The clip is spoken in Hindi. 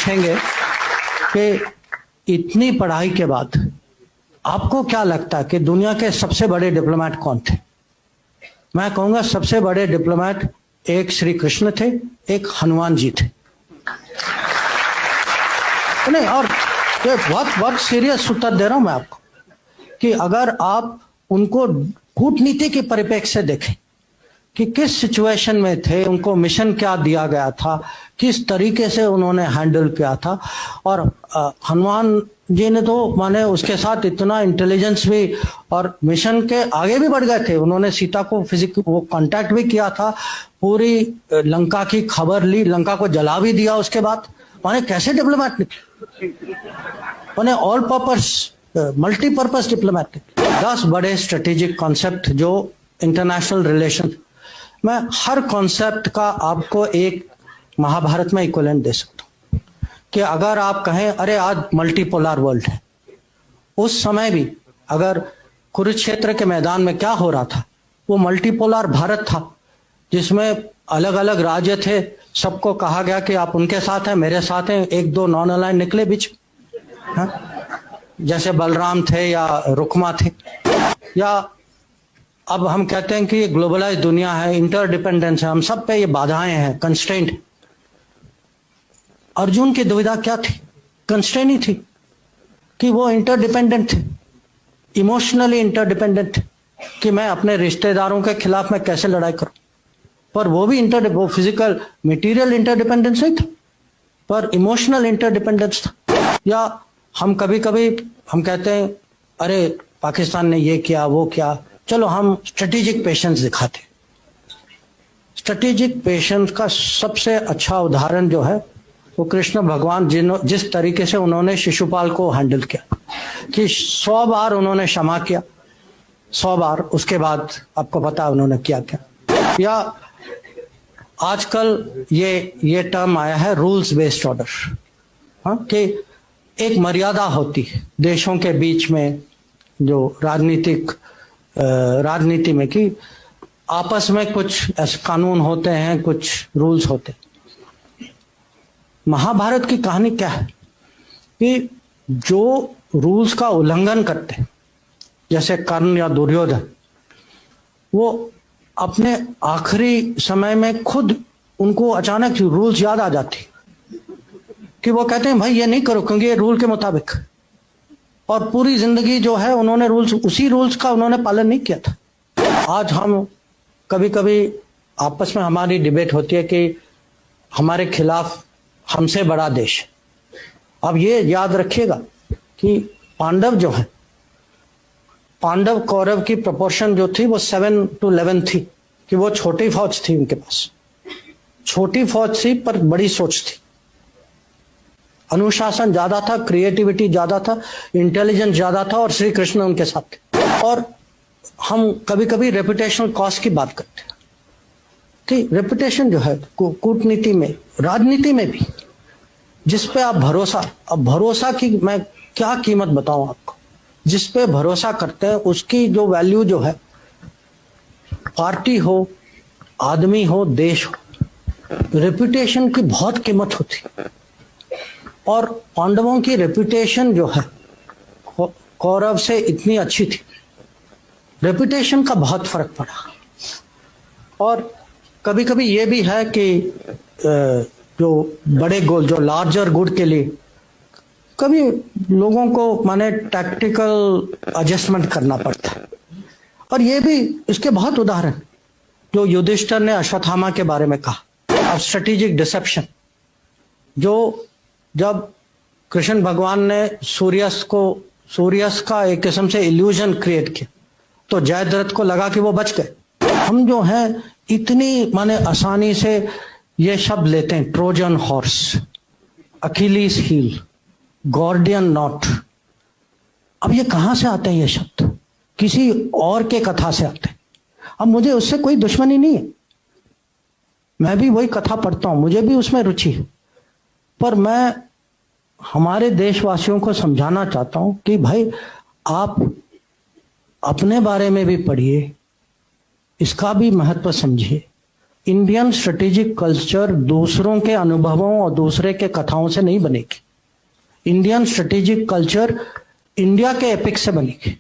देखेंगे कि इतनी पढ़ाई के बाद आपको क्या लगता है कि दुनिया के सबसे बड़े डिप्लोमेट कौन थे? मैं कहूंगा सबसे बड़े डिप्लोमेट एक श्री कृष्ण थे, एक हनुमान जी थे। नहीं, और बहुत सीरियस उत्तर दे रहा हूं मैं आपको कि अगर आप उनको कूटनीति के परिप्रेक्ष्य से देखें कि किस सिचुएशन में थे, उनको मिशन क्या दिया गया था, किस तरीके से उन्होंने हैंडल किया था। और हनुमान जी ने तो माने उसके साथ इतना इंटेलिजेंस भी और मिशन के आगे भी बढ़ गए थे। उन्होंने सीता को वो कांटेक्ट भी किया था, पूरी लंका की खबर ली, लंका को जला भी दिया उसके बाद। माने कैसे डिप्लोमेट निकले, माने ऑल पर्पस मल्टीपर्पज डिप्लोमेट। 10 बड़े स्ट्रेटेजिक कॉन्सेप्ट जो इंटरनेशनल रिलेशन में, हर कॉन्सेप्ट का आपको एक महाभारत में इक्विवेलेंट दे सकता हूं कि अगर आप कहें अरे आज मल्टीपोलर वर्ल्ड है, उस समय भी अगर कुरुक्षेत्र के मैदान में क्या हो रहा था, वो मल्टीपोलर भारत था जिसमें अलग अलग राज्य थे। सबको कहा गया कि आप उनके साथ हैं, मेरे साथ हैं। 1-2 नॉन अलाइन निकले बीच, जैसे बलराम थे या रुक्मा थे। या अब हम कहते हैं कि ग्लोबलाइज दुनिया है, इंटरडिपेंडेंस है, हम सब पे ये बाधाएं हैं, कंस्ट्रेंट। अर्जुन की दुविधा क्या थी? कंस्ट्रेंट ही थी कि वो इंटरडिपेंडेंट थे, इमोशनली इंटरडिपेंडेंट थे कि मैं अपने रिश्तेदारों के खिलाफ मैं कैसे लड़ाई करूं। पर वो भी वो फिजिकल मटेरियल इंटरडिपेंडेंस नहीं था, पर इमोशनल इंटरडिपेंडेंस था। या हम कभी कभी हम कहते हैं अरे पाकिस्तान ने ये किया वो किया, चलो हम स्ट्रेटेजिक पेशेंस दिखाते। स्ट्रेटेजिक पेशेंस का सबसे अच्छा उदाहरण जो है वो कृष्ण भगवान जिस तरीके से उन्होंने शिशुपाल को हैंडल किया कि 100 बार उन्होंने क्षमा किया, 100 बार। उसके बाद आपको पता है उन्होंने क्या किया। या आजकल ये टर्म आया है रूल्स बेस्ड ऑर्डर, कि एक मर्यादा होती है देशों के बीच में, जो राजनीति में, कि आपस में कुछ ऐसे कानून होते हैं, कुछ रूल्स होते हैं। महाभारत की कहानी क्या है कि जो रूल्स का उल्लंघन करते हैं, जैसे कर्ण या दुर्योधन, वो अपने आखिरी समय में खुद उनको अचानक रूल्स याद आ जाती कि वो कहते हैं भाई ये नहीं करो क्योंकि ये रूल के मुताबिक। और पूरी जिंदगी जो है उन्होंने उसी रूल्स का उन्होंने पालन नहीं किया था। आज हम कभी कभी आपस में हमारी डिबेट होती है कि हमारे खिलाफ हमसे बड़ा देश। अब ये याद रखिएगा कि पांडव जो है, पांडव कौरव की प्रोपोर्शन जो थी वो 7-11 थी, कि वो छोटी फौज थी, उनके पास छोटी फौज थी पर बड़ी सोच थी। अनुशासन ज्यादा था, क्रिएटिविटी ज्यादा था, इंटेलिजेंस ज्यादा था, और श्री कृष्ण उनके साथ थे। और हम कभी कभी रेपुटेशनल कॉस्ट की बात करते हैं कि रेपुटेशन जो है कूटनीति में, राजनीति में भी, जिस पे आप भरोसा, अब भरोसा की मैं क्या कीमत बताऊं आपको, जिस पे भरोसा करते हैं उसकी जो वैल्यू जो है, पार्टी हो, आदमी हो, देश हो, रेपुटेशन की बहुत कीमत होती। और पांडवों की रेपुटेशन जो है कौरव से इतनी अच्छी थी, रेपुटेशन का बहुत फर्क पड़ा। और कभी कभी ये भी है कि जो बड़े गोल, जो लार्जर गुड के लिए कभी लोगों को माने टैक्टिकल एडजस्टमेंट करना पड़ता है। और ये भी इसके बहुत उदाहरण, जो युधिष्ठिर ने अश्वत्थामा के बारे में कहा, अब स्ट्रेटेजिक डिसेप्शन, जो जब कृष्ण भगवान ने सूर्यास्त का एक किस्म से इल्यूजन क्रिएट किया तो जयद्रथ को लगा कि वो बच गए। हम जो हैं इतनी माने आसानी से ये शब्द लेते हैं, Trojan horse, Achilles heel, Gordian knot. अब ये कहां से आते हैं ये शब्द? किसी और के कथा से आते हैं। अब मुझे उससे कोई दुश्मनी नहीं है, मैं भी वही कथा पढ़ता हूं, मुझे भी उसमें रुचि है। पर मैं हमारे देशवासियों को समझाना चाहता हूं कि भाई आप अपने बारे में भी पढ़िए, इसका भी महत्व समझिए, इंडियन स्ट्रेटेजिक कल्चर दूसरों के अनुभवों और दूसरे के कथाओं से नहीं बनेगी। इंडियन स्ट्रेटेजिक कल्चर इंडिया के एपिक से बनेगी।